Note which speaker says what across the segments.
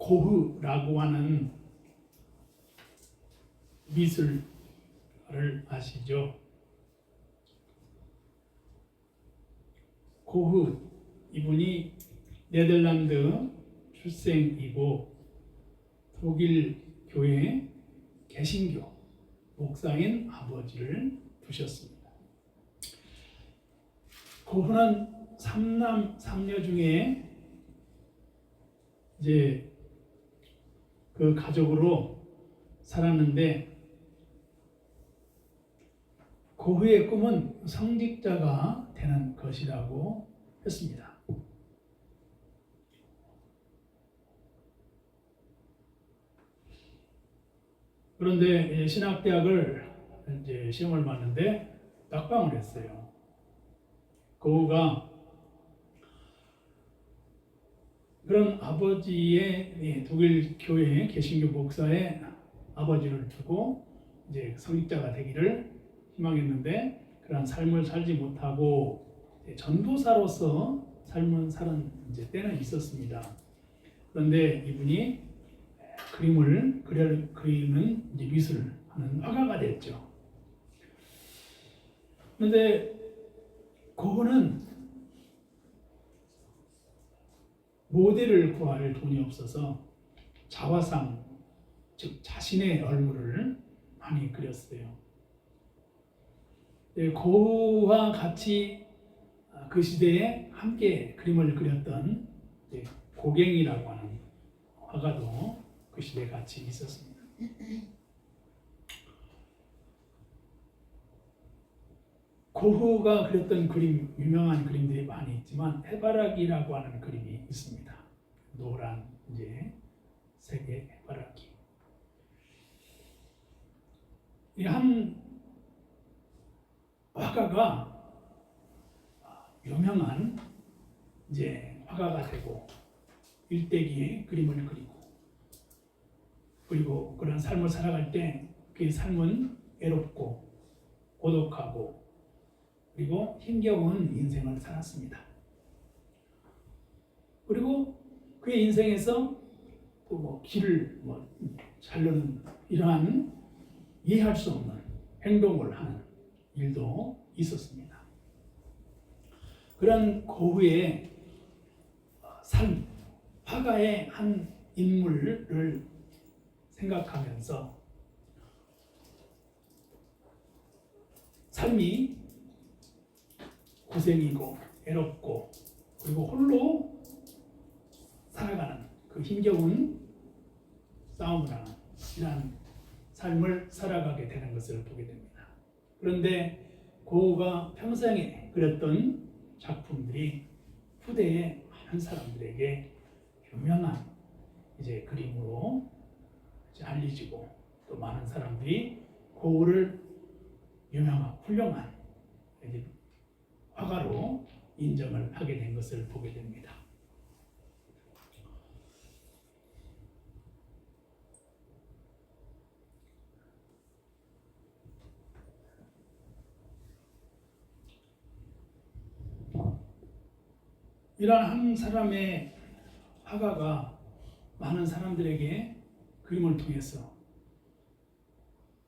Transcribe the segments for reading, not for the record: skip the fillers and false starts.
Speaker 1: 고흐라고 하는 미술을 아시죠? 고흐 이분이 네덜란드 출생이고 독일 교회 개신교 목사인 아버지를 두셨습니다. 고흐는 삼남 삼녀 중에 이제 그 가족으로 살았는데 고흐의 꿈은 성직자가 되는 것이라고 했습니다. 그런데 신학대학을 이제 시험을 봤는데 낙방을 했어요. 고흐가 그런 아버지의 독일 교회 개신교 목사의 아버지를 두고 이제 성직자가 되기를 희망했는데 그런 삶을 살지 못하고 전도사로서 삶을 사는 이제 때는 있었습니다. 그런데 이분이 그림을 그리는 이제 미술하는 화가가 됐죠. 그런데 고흐는 모델을 구할 돈이 없어서 자화상, 즉 자신의 얼굴을 많이 그렸어요. 고흐와 같이 그 시대에 함께 그림을 그렸던 고갱이라고 하는 화가도 그 시대에 같이 있었습니다. 고흐가 그렸던 그림, 유명한 그림들이 많이 있지만 해바라기라고 하는 그림이 있습니다. 노란 이제 색의 해바라기. 이 한 화가가 유명한 이제 화가가 되고 일대기의 그림을 그리고 그런 삶을 살아갈 때 그 삶은 외롭고 고독하고 그리고 힘겨운 인생을 살았습니다. 그리고 그의 인생에서 또 길을 자르는 이러한 이해할 수 없는 행동을 하는 일도 있었습니다. 그런 고흐의 삶, 화가의 한 인물을 생각하면서 삶이 고생이고 외롭고 그리고 홀로 살아가는 그 힘겨운 싸움을 하는 이러한 삶을 살아가게 되는 것을 보게 됩니다. 그런데 고흐가 평생에 그렸던 작품들이 후대의 많은 사람들에게 유명한 이제 그림으로 이제 알려지고 또 많은 사람들이 고흐를 유명한 훌륭한 이제 화가로 인정을 하게 된 것을 보게 됩니다. 이러한 한 사람의 화가가 많은 사람들에게 그림을 통해서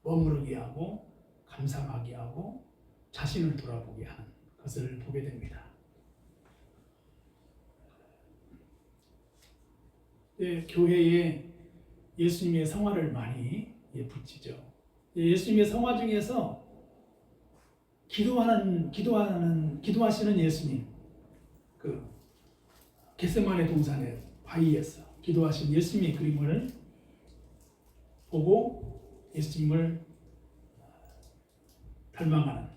Speaker 1: 머무르게 하고 감상하게 하고 자신을 돌아보게 하는 것을 보게 됩니다. 교회에 예수님의 성화를 많이 붙이죠. 예수님의 성화 중에서 기도하시는 예수님, 그 겟세마네 동산의 바위에서 기도하신 예수님의 그림을 보고 예수님을 닮아가는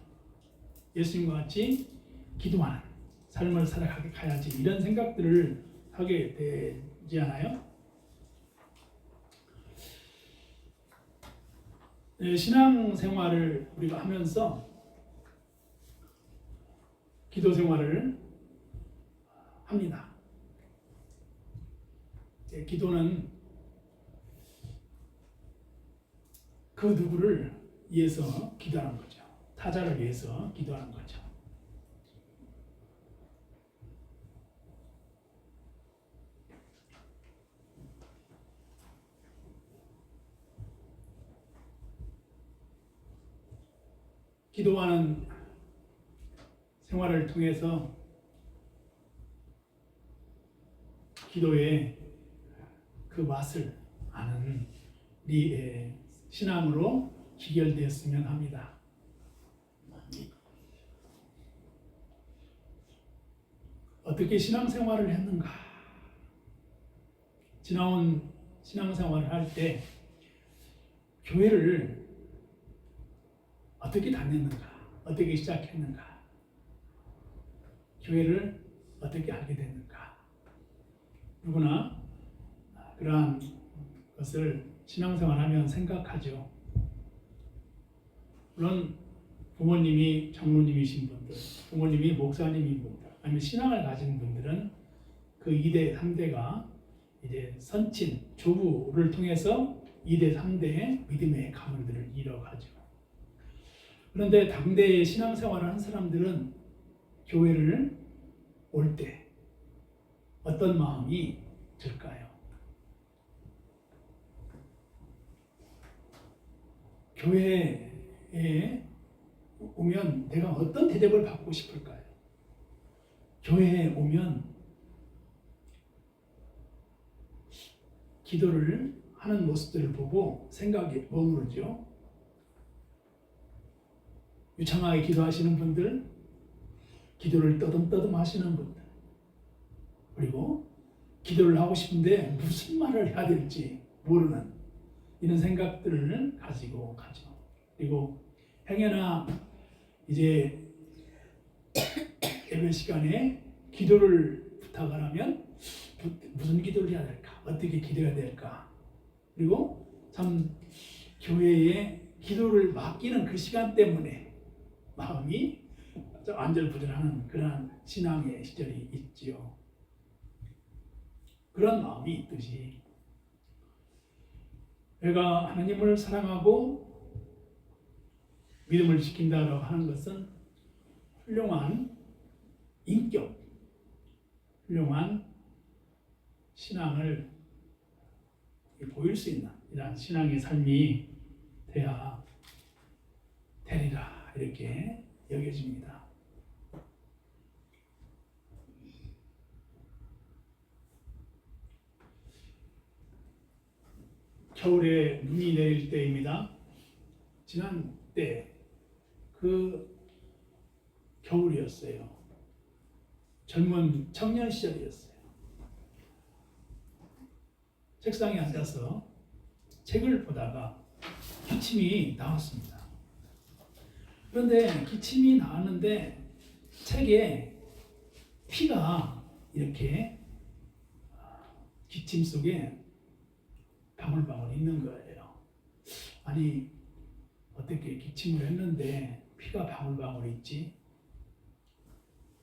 Speaker 1: 예수님과 같이 기도하는 삶을 살아가야지 이런 생각들을 하게 되지 않아요? 신앙생활을 우리가 하면서 기도 생활을 합니다. 기도는 그 누구를 위해서 기도하는 거죠. 타자를 위해서 기도하는 거죠. 기도하는 생활을 통해서 기도의 그 맛을 아는 우리의 신앙으로 기결되었으면 합니다. 어떻게 신앙생활을 했는가? 지나온 신앙생활을 할 때 교회를 어떻게 다녔는가? 어떻게 시작했는가? 교회를 어떻게 알게 됐는가? 누구나 그러한 것을 신앙생활하면 생각하죠. 물론 부모님이 장로님이신 분들, 부모님이 목사님인 분들, 아니면 신앙을 가진 분들은 그 2대, 3대가 이제 선친, 조부를 통해서 2대, 3대의 믿음의 가문들을 이뤄가죠. 그런데 당대의 신앙생활을 한 사람들은 교회를 올 때 어떤 마음이 들까요? 교회에 오면 내가 어떤 대접을 받고 싶을까요? 교회에 오면 기도를 하는 모습들을 보고 생각이 머무르죠. 유창하게 기도하시는 분들, 기도를 떠듬떠듬 하시는 분들, 그리고 기도를 하고 싶은데 무슨 말을 해야 될지 모르는 이런 생각들을 가지고 가죠. 그리고 행여나 이제 예배 시간에 기도를 부탁을 하면 무슨 기도를 해야 될까? 어떻게 기도해야 될까? 그리고 참 교회에 기도를 맡기는 그 시간 때문에 마음이 안절부절하는 그런 신앙의 시절이 있지요. 그런 마음이 있듯이 내가 하나님을 사랑하고 믿음을 지킨다고 하는 것은 훌륭한 인격, 훌륭한 신앙을 보일 수 있는 이러한 신앙의 삶이 돼야 되리라 이렇게 여겨집니다. 겨울에 눈이 내릴 때입니다. 지난 때 그 겨울이었어요. 젊은 청년 시절이었어요. 책상에 앉아서 책을 보다가 기침이 나왔습니다. 그런데 기침이 나왔는데 책에 피가 이렇게 기침 속에 방울방울 있는 거예요. 아니 어떻게 기침을 했는데 피가 방울방울 있지?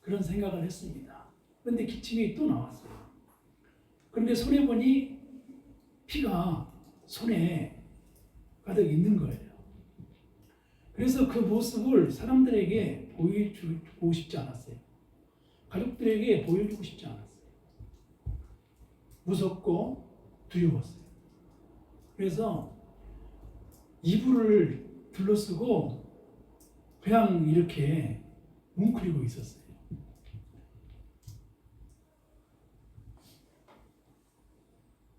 Speaker 1: 그런 생각을 했습니다. 그런데 기침이 또 나왔어요. 그런데 손에 보니 피가 손에 가득 있는 거예요. 그래서 그 모습을 사람들에게 보여주고 싶지 않았어요. 가족들에게 보여주고 싶지 않았어요. 무섭고 두려웠어요. 그래서 이불을 둘러쓰고 그냥 이렇게 뭉클이고 있었어요.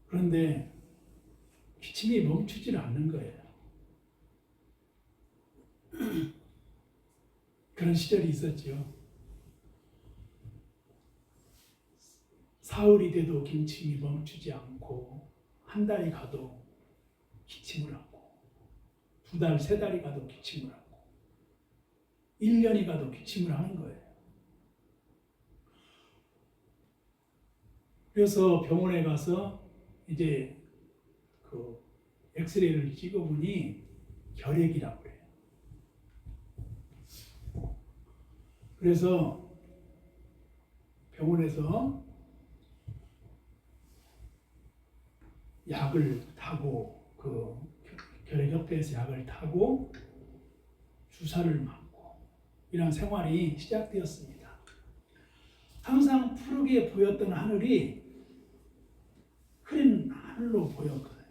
Speaker 1: 그런데 기침이 멈추질 않는 거예요. 그런 시절이 있었죠. 사흘이 돼도 기침이 멈추지 않고 한 달이 가도 기침을 하고 2달, 3달이 가도 기침을 하고 1년이 가도 기침을 하는 거예요. 그래서 병원에 가서 이제 그 엑스레이를 찍어보니 결핵이라고 그래요. 그래서 병원에서 약을 타고 그 결핵협회에서 약을 타고 주사를 맞고 이런 생활이 시작되었습니다. 항상 푸르게 보였던 하늘이 흐린 하늘로 보였거든요.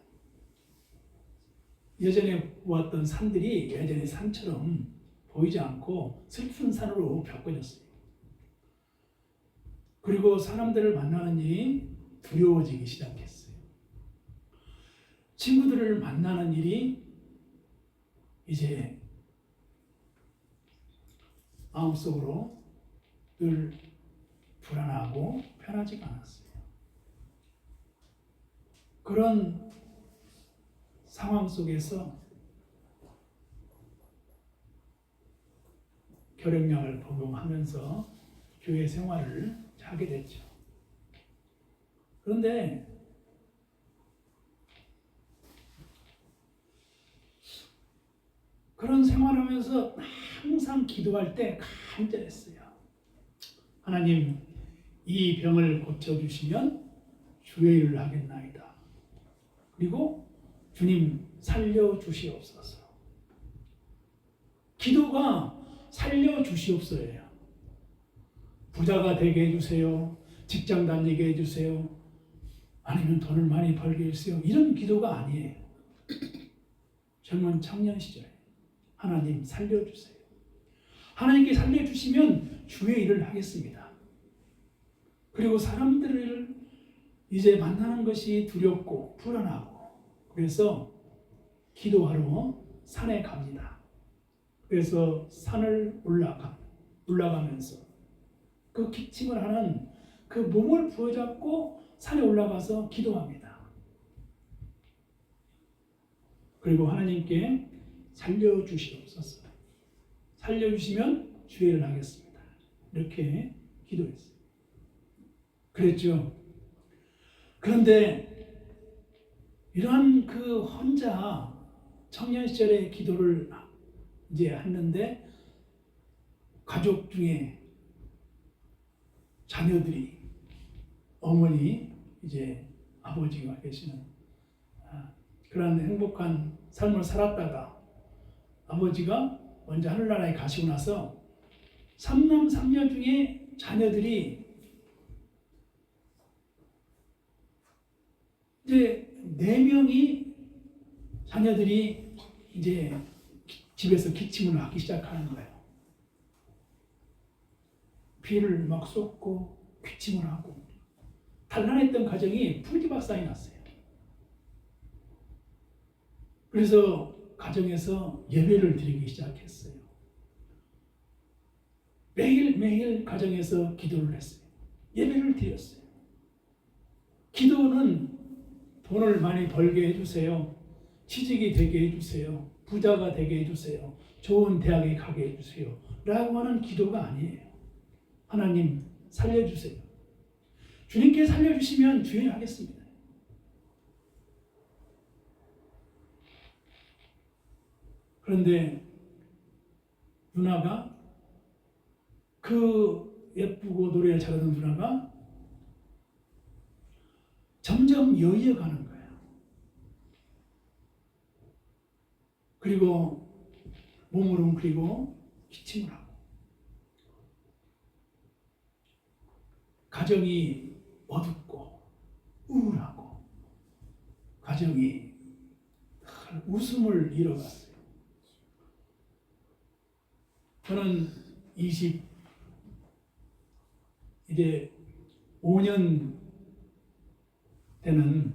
Speaker 1: 예전에 보았던 산들이 예전의 산처럼 보이지 않고 슬픈 산으로 바꿔졌어요. 그리고 사람들을 만나는 일이 두려워지기 시작했어요. 친구들을 만나는 일이 이제 마음속으로 늘 불안하고 편하지가 않았어요. 그런 상황 속에서 결핵약을 복용하면서 교회 생활을 하게 됐죠. 그런데 그런 생활하면서 항상 기도할 때 간절했어요. 하나님, 이 병을 고쳐주시면 주의 일을 하겠나이다. 그리고 주님 살려주시옵소서. 기도가 살려주시옵소서예요. 부자가 되게 해주세요. 직장 다니게 해주세요. 아니면 돈을 많이 벌게 해주세요. 이런 기도가 아니에요. 젊은 청년 시절에 하나님 살려주세요. 하나님께 살려주시면 주의 일을 하겠습니다. 그리고 사람들을 이제 만나는 것이 두렵고 불안하고 그래서 기도하러 산에 갑니다. 그래서 산을 올라가면서 그 기침을 하는 그 몸을 부여잡고 산에 올라가서 기도합니다. 그리고 하나님께 살려주시옵소서. 살려주시면 주의 일을 하겠습니다. 이렇게 기도했어요. 그랬죠. 그런데 이러한 그 혼자 청년 시절에 기도를 이제 했는데 가족 중에 자녀들이 어머니 이제 아버지가 계시는 그런 행복한 삶을 살았다가 아버지가 먼저 하늘나라에 가시고 나서 3남 3녀 중에 자녀들이 이제 4명이 자녀들이 이제 집에서 기침을 하기 시작하는 거예요. 피를 막 쏟고 기침을 하고 단란했던 가정이 풍지박산이 났어요. 그래서 가정에서 예배를 드리기 시작했어요. 매일매일 가정에서 기도를 했어요. 예배를 드렸어요. 기도는 돈을 많이 벌게 해주세요. 취직이 되게 해주세요. 부자가 되게 해주세요. 좋은 대학에 가게 해주세요. 라고 하는 기도가 아니에요. 하나님 살려주세요. 주님께 살려주시면 주의 하겠습니다. 그런데 누나가 그 예쁘고 노래를 잘하는 누나가 점점 여의어가는 거예요. 그리고 몸을 웅크리고 기침을 하고 가정이 어둡고 우울하고 가정이 웃음을 잃어갔어요. 저는 이제 5년 때는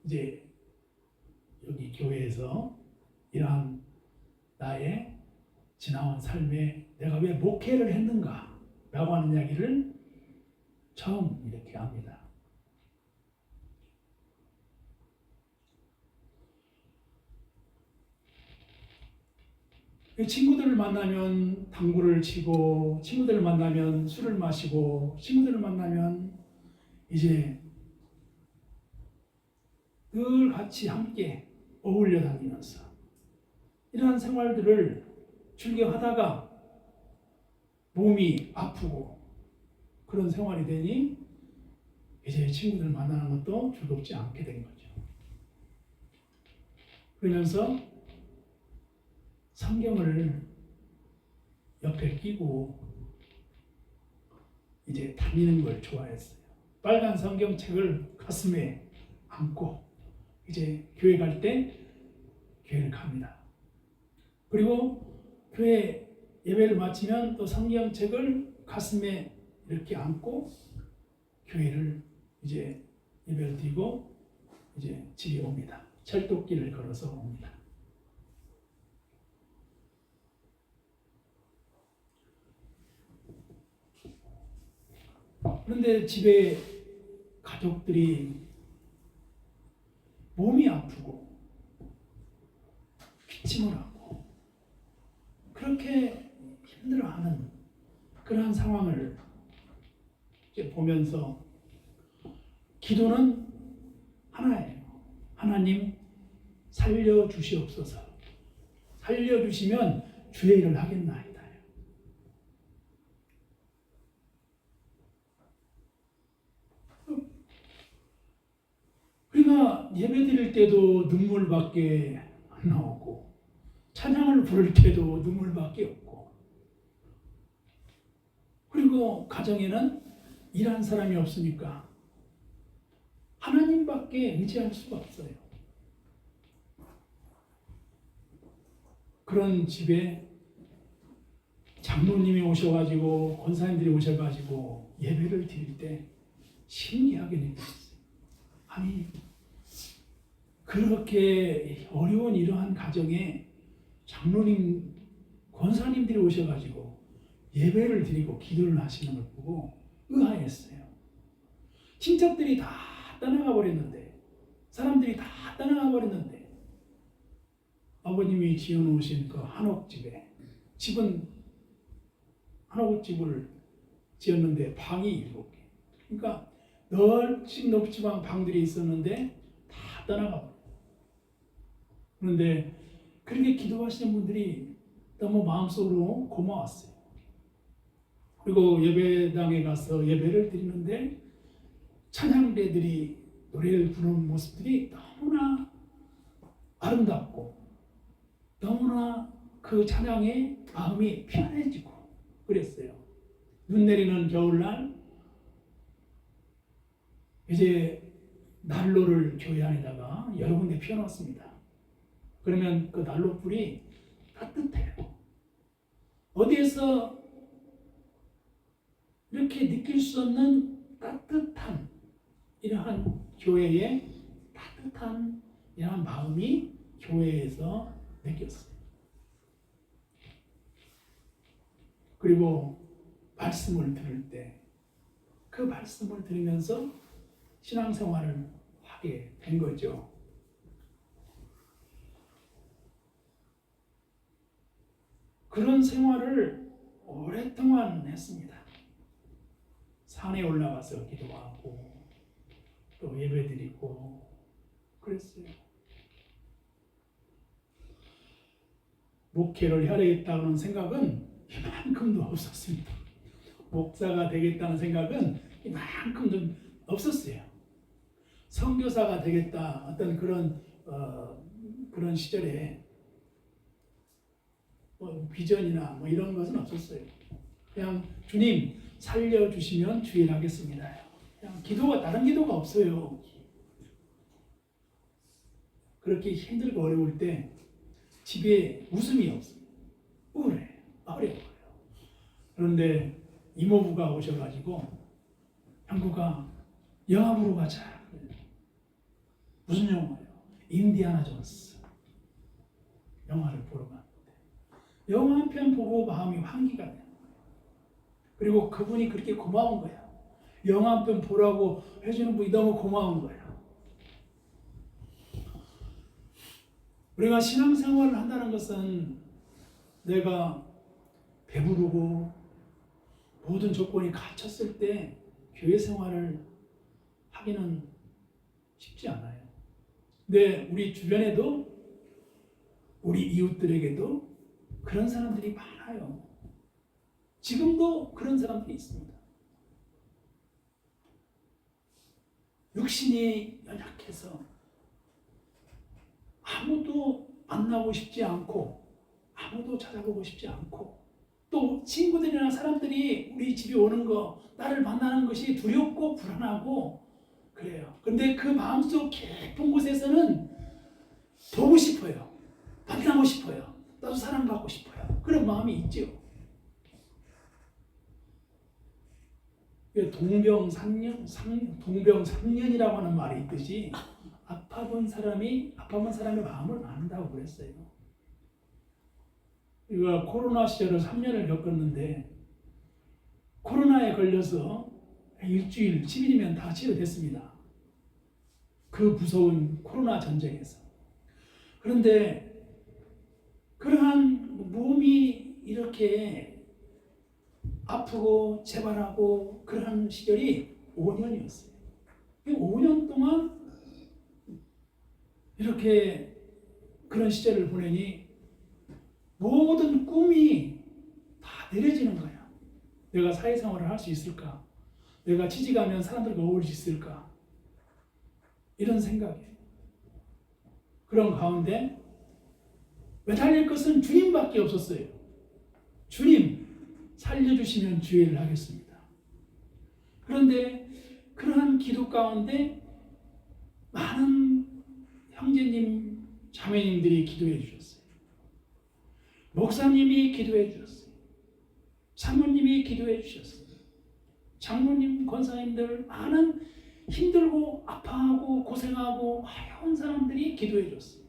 Speaker 1: 이제 여기 교회에서 이러한 나의 지나온 삶에 내가 왜 목회를 했는가 라고 하는 이야기를 처음 이렇게 합니다. 친구들을 만나면 당구를 치고 친구들을 만나면 술을 마시고 친구들을 만나면 이제 늘 같이 함께 어울려 다니면서 이러한 생활들을 즐겨하다가 몸이 아프고 그런 생활이 되니 이제 친구들 만나는 것도 즐겁지 않게 된 거죠. 그러면서 성경을 옆에 끼고 이제 다니는 걸 좋아했어요. 빨간 성경책을 가슴에 안고 이제 교회 갈 때 교회를 갑니다. 그리고 교회 예배를 마치면 또 성경책을 가슴에 이렇게 안고 교회를 이제 예배를 드리고 이제 집에 옵니다. 철도길을 걸어서 옵니다. 그런데 집에 가족들이 몸이 아프고 기침을 하고 그렇게 힘들어하는 그러한 상황을 이제 보면서 기도는 하나예요. 하나님 살려주시옵소서. 살려주시면 주의 일을 하겠나이다. 우리가 예배 드릴 때도 눈물밖에 안 나오고 찬양을 부를 때도 눈물밖에 없고 그리고 가정에는 일한 사람이 없으니까 하나님밖에 의지할 수가 없어요. 그런 집에 장로님이 오셔가지고 권사님들이 오셔가지고 예배를 드릴 때 신기하게 느꼈어요. 아니 그렇게 어려운 이러한 가정에 장로님, 권사님들이 오셔가지고 예배를 드리고 기도를 하시는 걸 보고 의아했어요. 친척들이 다 떠나가 버렸는데 사람들이 다 떠나가 버렸는데 아버님이 지어놓으신 그 한옥집에 집은 한옥집을 지었는데 방이 7개 그러니까 넓지만 방들이 있었는데 다 떠나가 버려요. 그런데 그렇게 기도하시는 분들이 너무 마음속으로 고마웠어요. 그리고 예배당에 가서 예배를 드리는데 찬양대들이 노래를 부르는 모습들이 너무나 아름답고 너무나 그 찬양에 마음이 편해지고 그랬어요. 눈 내리는 겨울날 이제 난로를 교회 안에다가 여러 군데 피워놨습니다. 그러면 그 난로불이 따뜻해요. 어디에서 이렇게 느낄 수 없는 따뜻한 이러한 교회의 따뜻한 이러한 마음이 교회에서 느꼈어요. 그리고 말씀을 들을 때 그 말씀을 들으면서 신앙생활을 하게 된 거죠. 그런 생활을 오랫동안 했습니다. 산에 올라가서 기도하고 또 예배드리고 그랬어요. 목회를 해야 되겠다는 생각은 이만큼도 없었습니다. 목사가 되겠다는 생각은 이만큼도 없었어요. 선교사가 되겠다 어떤 그런 시절에 비전이나 이런 것은 없었어요. 그냥 주님 살려주시면 주일 하겠습니다. 그냥 기도가 다른 기도가 없어요. 그렇게 힘들고 어려울 때 집에 웃음이 없어요. 우울해요. 어려워요. 그런데 이모부가 오셔가지고 형구가 영화 보러 가자. 무슨 영화예요? 인디아나 존스. 영화를 보러 갔는데 영화 한 편 보고 마음이 환기가 돼요. 그리고 그분이 그렇게 고마운 거예요. 영화 한 편 보라고 해주는 분이 너무 고마운 거예요. 우리가 신앙생활을 한다는 것은 내가 배부르고 모든 조건이 갖췄을 때 교회 생활을 하기는 쉽지 않아요. 근데 우리 주변에도 우리 이웃들에게도 그런 사람들이 많아요. 지금도 그런 사람들이 있습니다. 육신이 연약해서 아무도 만나고 싶지 않고 아무도 찾아보고 싶지 않고 또 친구들이나 사람들이 우리 집에 오는 거 나를 만나는 것이 두렵고 불안하고 그래요. 근데 그 마음속 깊은 곳에서는 보고 싶어요. 만나고 싶어요. 나도 사랑받고 싶어요. 그런 마음이 있죠. 동병상련이라고 하는 말이 있듯이 아파본 사람의 마음을 안다고 그랬어요. 우리가 코로나 시절을 3년을 겪었는데 코로나에 걸려서 일주일, 10일이면 다 치료됐습니다. 그 무서운 코로나 전쟁에서. 그런데 그러한 몸이 이렇게 아프고 재발하고 그러한 시절이 5년이었어요. 5년 동안 이렇게 그런 시절을 보내니 모든 꿈이 다 내려지는 거야. 내가 사회생활을 할 수 있을까? 내가 취직하면 사람들과 어울릴 수 있을까? 이런 생각이에요. 그런 가운데 매달릴 것은 주님밖에 없었어요. 주님, 살려주시면 주의를 하겠습니다. 그런데 그러한 기도 가운데 많은 형제님, 자매님들이 기도해 주셨어요. 목사님이 기도해 주셨어요. 사모님이 기도해 주셨어요. 장로님, 권사님들 많은 힘들고 아파하고 고생하고 어려운 사람들이 기도해 줬어요.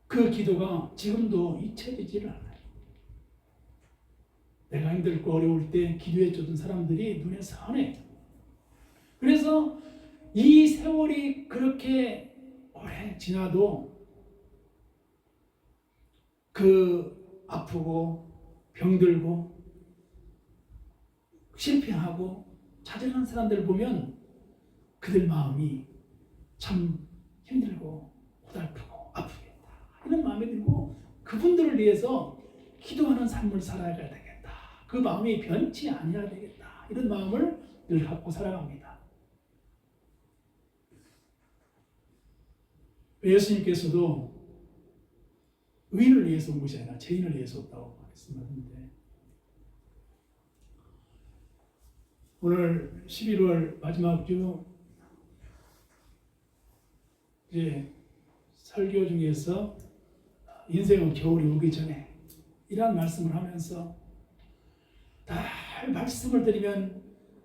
Speaker 1: 그 기도가 지금도 잊혀지지를 않아요. 내가 힘들고 어려울 때 기도해 줬던 사람들이 눈에 선해요. 그래서 이 세월이 그렇게 오래 지나도 그 아프고 병들고 실패하고 좌절하는 사람들 보면 그들 마음이 참 힘들고 고달프고 아프겠다 이런 마음이 들고 그분들을 위해서 기도하는 삶을 살아야 되겠다. 그 마음이 변치 아니해야 되겠다. 이런 마음을 늘 갖고 살아갑니다. 예수님께서도 의인을 위해서 온 것이 아니라 죄인을 위해서 왔다고 말씀하셨는데 오늘 11월 마지막 주 이제 설교 중에서 인생은 겨울이 오기 전에 이런 말씀을 하면서 다 말씀을 드리면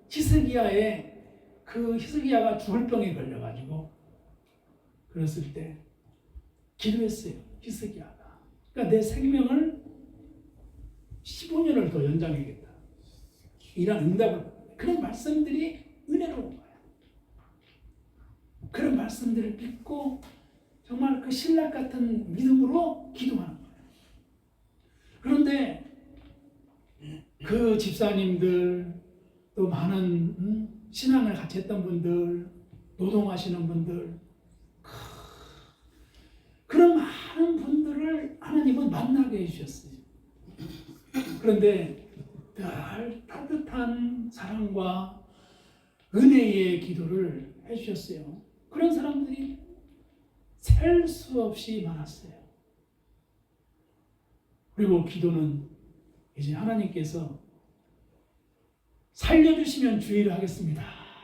Speaker 1: 히스기야가 죽을 병에 걸려가지고 그랬을 때 기도했어요. 히스기야가. 그러니까 내 생명을 15년을 더 연장하겠다. 이런 응답을 그런 말씀들이 은혜로운 거예요. 그런 말씀들을 믿고 정말 그 신락 같은 믿음으로 기도하는 거예요. 그런데 그 집사님들 또 많은 신앙을 같이 했던 분들 노동하시는 분들 그런 많은 분들을 하나님은 만나게 해주셨어요. 그런데 늘 따뜻한 사랑과 은혜의 기도를 해주셨어요. 그런 사람들이 셀 수 없이 많았어요. 그리고 기도는 이제 하나님께서 살려주시면 주의를 하겠습니다.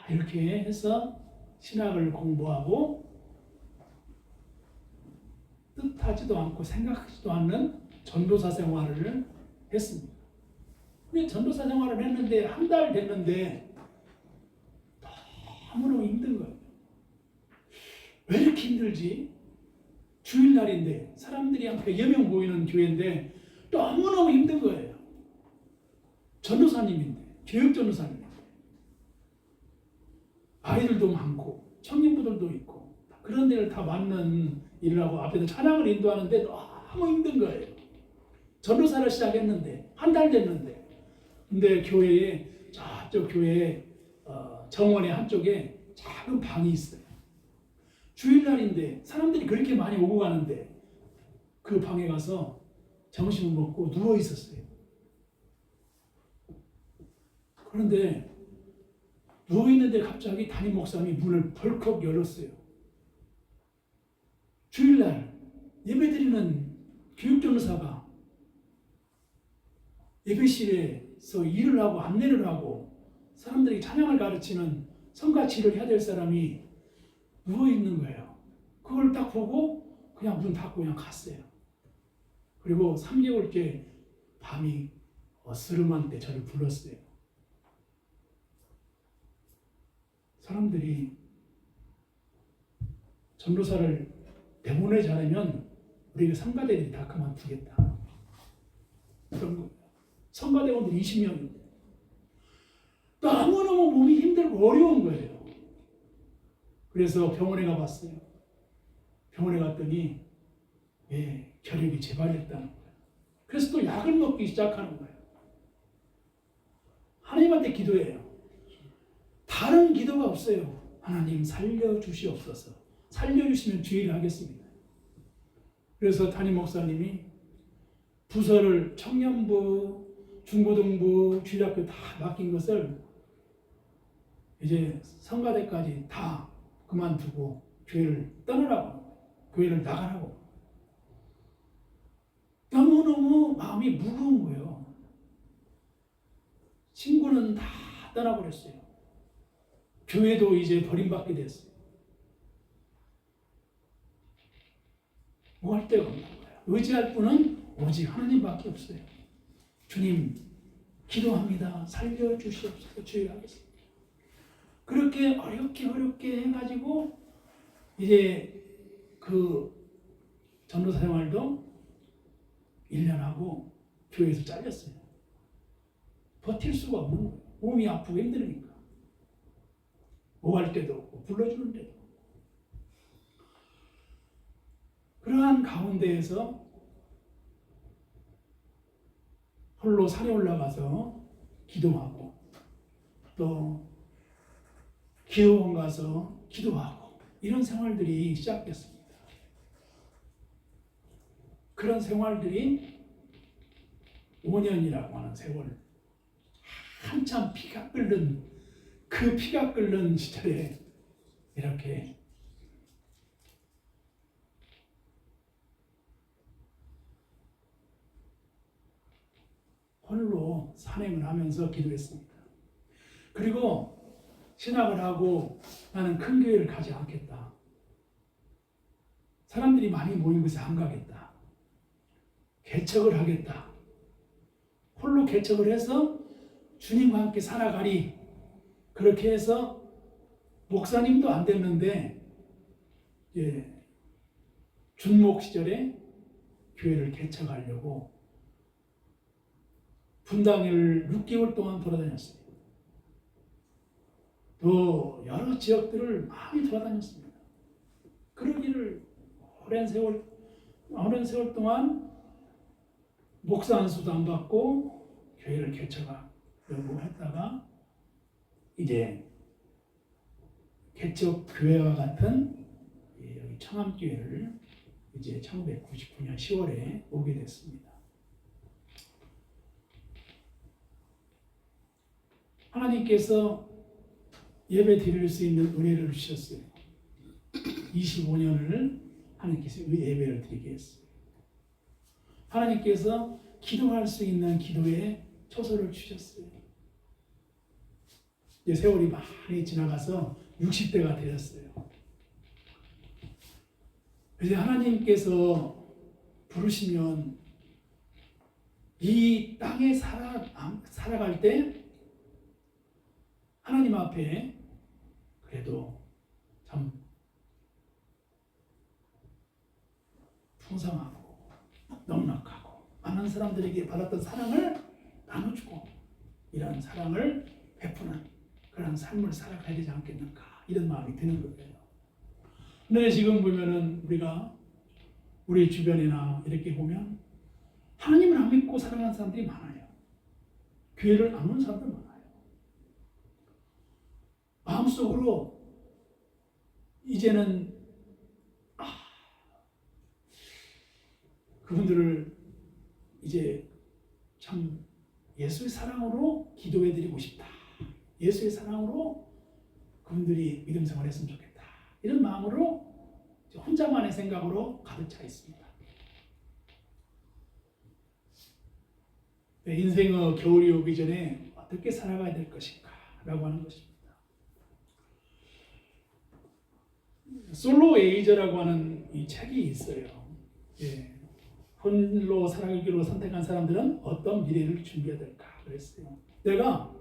Speaker 1: 이렇게 해서 신학을 공부하고 뜻하지도 않고 생각하지도 않는 전도사 생활을 했습니다. 근데 전도사 생활을 했는데 한 달 됐는데 너무너무 힘든 거예요. 왜 이렇게 힘들지? 주일날인데 사람들이 한 100여 명 모이는 교회인데 너무너무 힘든 거예요. 전도사님인데 교육전도사님인데 아이들도 많고 청년부들도 있고 그런 데를 다 맞는 일을 하고 앞에서 찬양을 인도하는데 너무 힘든 거예요. 전도사를 시작했는데 한 달 됐는데 근데 교회에 저쪽 교회 정원의 한쪽에 작은 방이 있어요. 주일날인데 사람들이 그렇게 많이 오고 가는데 그 방에 가서 점심을 먹고 누워 있었어요. 그런데 누워 있는데 갑자기 담임 목사님이 문을 벌컥 열었어요. 주일날 예배드리는 교육전도사가 예배실에서 일을 하고 안내를 하고 사람들이 찬양을 가르치는 성가치를 해야 될 사람이 누워있는 거예요. 그걸 딱 보고 그냥 문 닫고 그냥 갔어요. 그리고 3개월째 밤이 어스름한 때 저를 불렀어요. 사람들이 전도사를 내보내지 않으면 우리가 성가대들이 다 그만두겠다. 그런 거예요. 성가대원들 20명인데 너무너무 몸이 힘들고 어려운 거예요. 그래서 병원에 가봤어요. 병원에 갔더니 결핵이 재발했다는 거예요. 그래서 또 약을 먹기 시작하는 거예요. 하나님한테 기도해요. 다른 기도가 없어요. 하나님 살려주시옵소서. 살려주시면 주의를 하겠습니다. 그래서 담임 목사님이 부서를 청년부, 중고등부, 주일학교 다 맡긴 것을 이제 성가대까지 다 그만두고 교회를 떠나라고 하는 거예요. 교회를 나가라고. 너무너무 마음이 무거운 거예요. 친구는 다 떠나버렸어요. 교회도 이제 버림받게 됐어요. 뭐 할 데가 없는 거예요. 의지할 분은 오직 하나님밖에 없어요. 주님, 기도합니다. 살려주시옵소서. 주의하겠습니다. 그렇게 어렵게 해가지고 이제 그 전도사 생활도 1년 하고 교회에서 잘렸어요. 버틸 수가 없는 거예요. 몸이 아프고 힘드니까. 뭐 할 때도 없고 불러주는 데도 없고. 그러한 가운데에서 홀로 산에 올라가서 기도하고 또 기도원 가서 기도하고 이런 생활들이 시작됐습니다. 그런 생활들이 5년이라고 하는 세월, 한참 피가 끓는 그 피가 끓는 시절에 이렇게 홀로 산행을 하면서 기도했습니다. 그리고 신학을 하고 나는 큰 교회를 가지 않겠다. 사람들이 많이 모인 곳에 안 가겠다. 개척을 하겠다. 홀로 개척을 해서 주님과 함께 살아가리. 그렇게 해서 목사님도 안 됐는데 준목 시절에 교회를 개척하려고 분당을 6개월 동안 돌아다녔어요. 또 여러 지역들을 많이 돌아다녔습니다. 그러기를 오랜 세월 동안 목사 안수도 안 받고 교회를 개척하려고 했다가 이제 개척 교회와 같은 여기 청암교회를 이제 1999년 10월에 오게 됐습니다. 하나님께서 예배 드릴 수 있는 은혜를 주셨어요. 25년을 하나님께서 예배를 드리게 했어요. 하나님께서 기도할 수 있는 기도에 초소를 주셨어요. 이제 세월이 많이 지나가서 60대가 되었어요. 이제 하나님께서 부르시면 이 땅에 살아갈 때 하나님 앞에 그래도 참 풍성하고 넉넉하고 많은 사람들에게 받았던 사랑을 나눠주고 이런 사랑을 베푸는 그런 삶을 살아가야 되지 않겠는가 이런 마음이 드는 거예요. 근데 지금 보면은 우리가 우리 주변이나 이렇게 보면 하나님을 안 믿고 살아가는 사람들이 많아요. 교회를 안 오는 사람들 많아요. 마음속으로 이제는 그분들을 이제 참 예수의 사랑으로 기도해드리고 싶다. 예수의 사랑으로 그분들이 믿음 생활을 했으면 좋겠다. 이런 마음으로 혼자만의 생각으로 가득 차 있습니다. 인생의 겨울이 오기 전에 어떻게 살아가야 될 것인가 라고 하는 것입니다. 솔로 에이저라고 하는 이 책이 있어요. 홀로 살아가기로 선택한 사람들은 어떤 미래를 준비해야 될까 그랬어요. 내가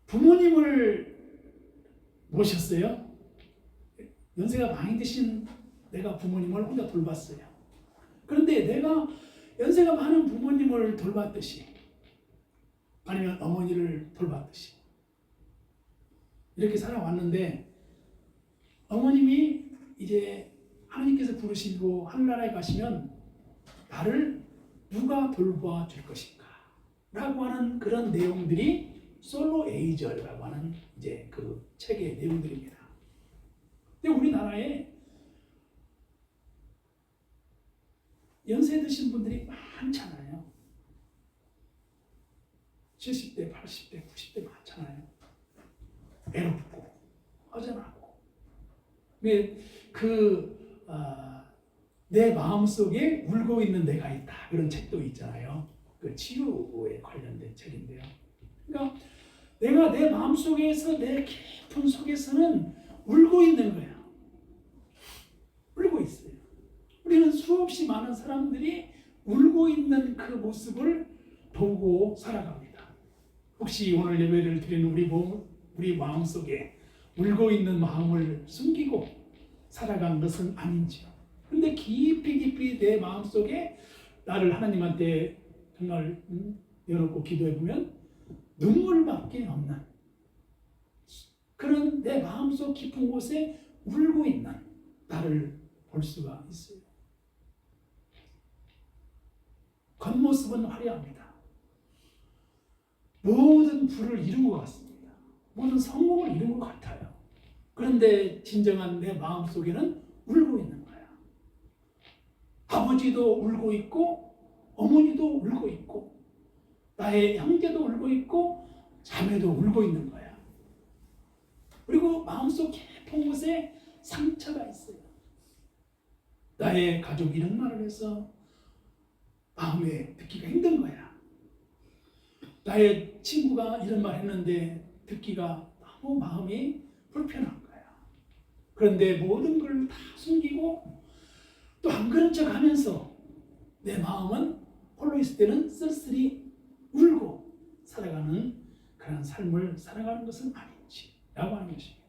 Speaker 1: 부모님을 보셨어요? 연세가 많이 드신 내가 부모님을 혼자 돌봤어요. 그런데 내가 연세가 많은 부모님을 돌봤듯이 아니면 어머니를 돌봤듯이 이렇게 살아왔는데 어머님이 이제 하나님께서 부르시고 하늘나라에 가시면 나를 누가 돌봐 줄 것인가 라고 하는 그런 내용들이 솔로 에이저라고 하는 이제 그 책의 내용들입니다. 근데 우리나라에 연세 드신 분들이 많잖아요. 70대, 80대, 90대 많잖아요. 외롭고 허전하고. 내 마음속에 울고 있는 내가 있다. 그런 책도 있잖아요. 그 치유에 관련된 책인데요. 그러니까 내가 내 마음속에서 내 깊은 속에서는 울고 있는 거야. 울고 있어요. 우리는 수없이 많은 사람들이 울고 있는 그 모습을 보고 살아갑니다. 혹시 오늘 예배를 드리는 우리 마음속에 울고 있는 마음을 숨기고 살아간 것은 아닌지요. 근데 깊이 내 마음속에 나를 하나님한테 정말 열어놓고 기도해보면 눈물밖에 없는 그런 내 마음속 깊은 곳에 울고 있는 나를 볼 수가 있어요. 겉모습은 화려합니다. 모든 부를 이룬 것 같습니다. 모든 성공을 이룬 것 같아요. 그런데 진정한 내 마음속에는 울고 있는 거야. 아버지도 울고 있고 어머니도 울고 있고 나의 형제도 울고 있고 자매도 울고 있는 거야. 그리고 마음속 깊은 곳에 상처가 있어요. 나의 가족이 이런 말을 해서 마음에 듣기가 힘든 거야. 나의 친구가 이런 말 했는데 듣기가 너무 마음이 불편한 거야. 그런데 모든 걸 다 숨기고 또 안 그런 척 하면서 내 마음은 홀로 있을 때는 쓸쓸히 울고 살아가는 그런 삶을 살아가는 것은 아닌지라고 하는 것입니다.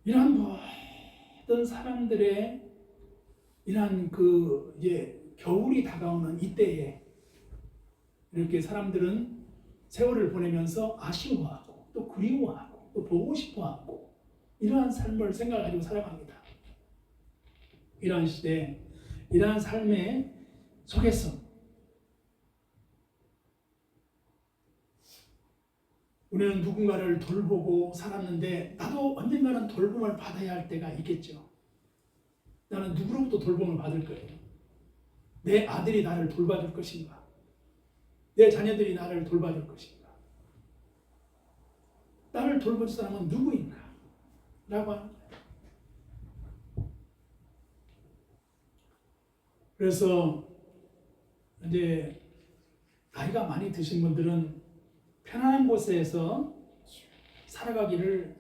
Speaker 1: 이러한 모든 사람들의 이러한 이제 겨울이 다가오는 이때에 이렇게 사람들은 세월을 보내면서 아쉬워하고 또 그리워하고 또 보고 싶어하고 이러한 삶을 생각하고 살아갑니다. 이러한 시대, 이러한 삶의 속에서 우리는 누군가를 돌보고 살았는데 나도 언젠가는 돌봄을 받아야 할 때가 있겠죠. 나는 누구로부터 돌봄을 받을 거예요? 내 아들이 나를 돌봐줄 것인가? 내 자녀들이 나를 돌봐줄 것인가? 나를 돌볼 사람은 누구인가? 라고 하는 거예요. 그래서 이제 나이가 많이 드신 분들은 편안한 곳에서 살아가기를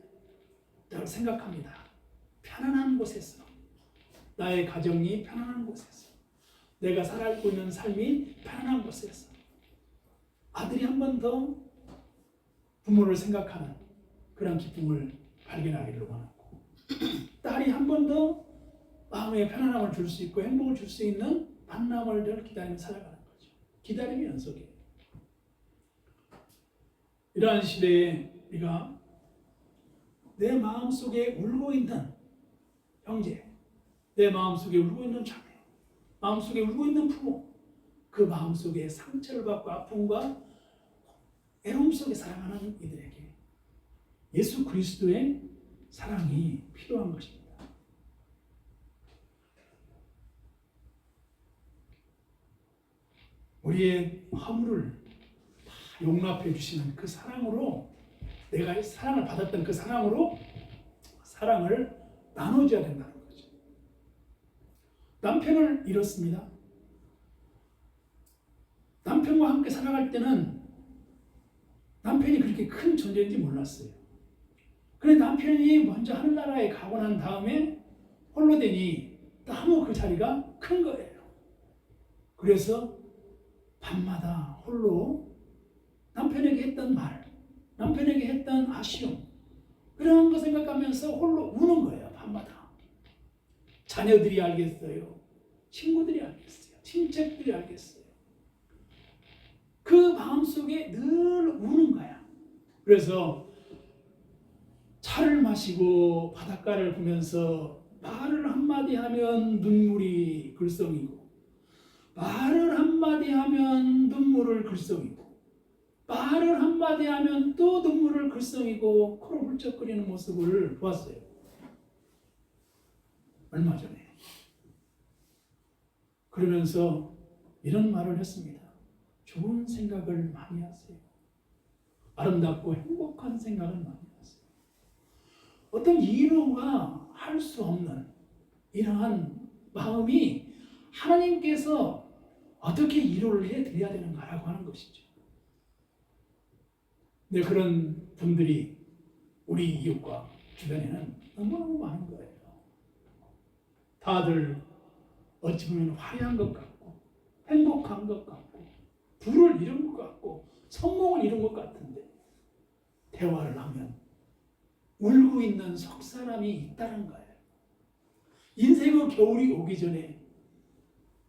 Speaker 1: 생각합니다. 편안한 곳에서, 나의 가정이 편안한 곳에서, 내가 살고 있는 삶이 편안한 곳에서, 아들이 한 번 더 부모를 생각하는 그런 기쁨을 발견하기를 원하고, 딸이 한 번 더 마음에 편안함을 줄 수 있고 행복을 줄 수 있는 만남을 늘 기다리며 살아가는 거죠. 기다림의 연속이에요. 이러한 시대에 우리가 내 마음속에 울고 있는 형제, 내 마음속에 울고 있는 자매, 마음속에 울고 있는 부모, 그 마음속에 상처를 받고 아픔과 애로움 속에 살아가는 이들에게 예수 그리스도의 사랑이 필요한 것입니다. 우리의 허물을 용납해 주시는 그 사랑으로, 내가 사랑을 받았던 그 사랑으로 사랑을 나눠줘야 된다는 거죠. 남편을 잃었습니다. 남편과 함께 살아갈 때는 남편이 그렇게 큰 존재인지 몰랐어요. 그런데 남편이 먼저 하늘나라에 가고 난 다음에 홀로 되니 너무 그 자리가 큰 거예요. 그래서 밤마다 홀로 남편에게 했던 말, 남편에게 했던 아쉬움, 그런 거 생각하면서 홀로 우는 거예요. 밤마다. 자녀들이 알겠어요. 친구들이 알겠어요. 친척들이 알겠어요. 그 마음속에 늘 우는 거야. 그래서 차를 마시고 바닷가를 보면서 말을 한마디 하면 눈물이 글썽이고, 말을 한마디 하면 눈물을 글썽이고, 말을 한마디 하면 또 눈물을 글썽이고 코로 훌쩍거리는 모습을 보았어요. 얼마 전에. 그러면서 이런 말을 했습니다. 좋은 생각을 많이 하세요. 아름답고 행복한 생각을 많이 하세요. 어떤 이루가 할 수 없는 이러한 마음이 하나님께서 어떻게 이루를 해드려야 되는가라고 하는 것이죠. 네, 그런 분들이 우리 이웃과 주변에는 너무너무 많은 거예요. 다들 어찌 보면 화려한 것 같고 행복한 것 같고 부를 이룬 것 같고 성공을 이룬 것 같은데 대화를 하면 울고 있는 석 사람이 있다는 거예요. 인생의 겨울이 오기 전에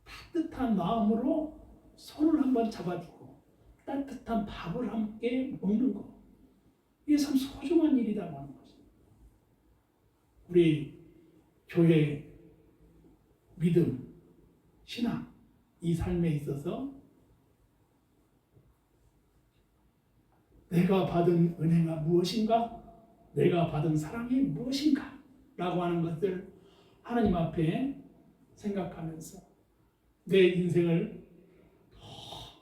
Speaker 1: 따뜻한 마음으로 손을 한번 잡아주고 따뜻한 밥을 함께 먹는 거, 이게 참 소중한 일이라고 하는 거죠. 우리 교회 믿음, 신앙, 이 삶에 있어서 내가 받은 은혜가 무엇인가? 내가 받은 사랑이 무엇인가? 라고 하는 것을 하나님 앞에 생각하면서 내 인생을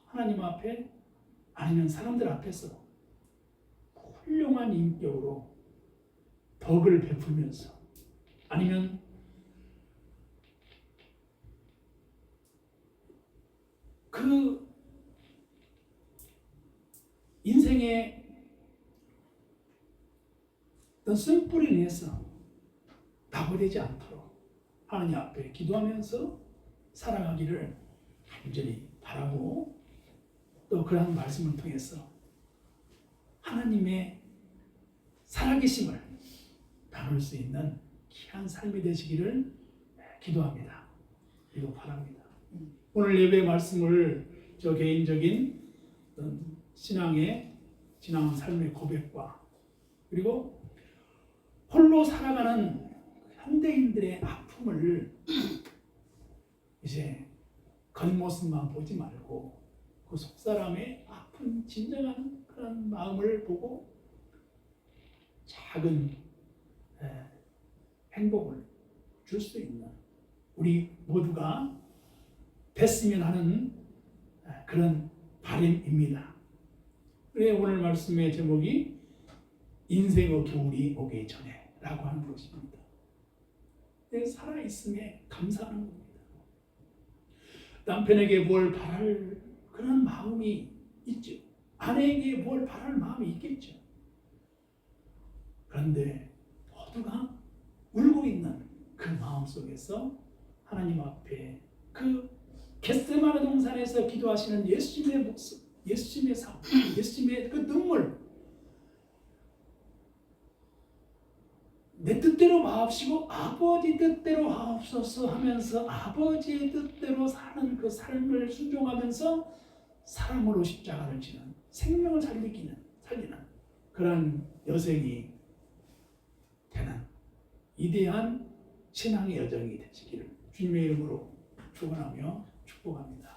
Speaker 1: 하나님 앞에 아니면 사람들 앞에서 훌륭한 인격으로 덕을 베풀면서 아니면 그 인생의 어떤 쓴뿌리를 위해서 낙오되지 않도록 하나님 앞에 기도하면서 살아가기를 간절히 바라고, 또 그러한 말씀을 통해서 하나님의 살아계심을 나눌 수 있는 귀한 삶이 되시기를 기도합니다. 그리고 바랍니다. 오늘 예배 말씀을 저 개인적인 신앙의 지나온 삶의 고백과 그리고 홀로 살아가는 현대인들의 아픔을 이제 겉모습만 보지 말고 그 속사람의 아픈 진정한 그런 마음을 보고 작은 행복을 줄 수 있는 우리 모두가 됐으면 하는 그런 바람입니다. 그래 오늘 말씀의 제목이 인생의 겨울이 오기 전에 라고 하는 것입니다. 살아있음에 감사하는 겁니다. 남편에게 뭘 바랄 그런 마음이 있죠. 아내에게 뭘 바랄 마음이 있겠죠. 그런데 모두가 울고 있는 그 마음 속에서 하나님 앞에 그 겟세마네 동산에서 기도하시는 예수님의 모습, 예수님의 삶, 예수님의 그 눈물, 내 뜻대로 마옵시고 아버지 뜻대로 하옵소서 하면서 아버지의 뜻대로 사는 그 삶을 순종하면서 사랑으로 십자가를 지는 생명을 살리는 그런 여생이 되는 위대한 신앙의 여정이 되시기를 주님의 이름으로 축원하며 축복합니다.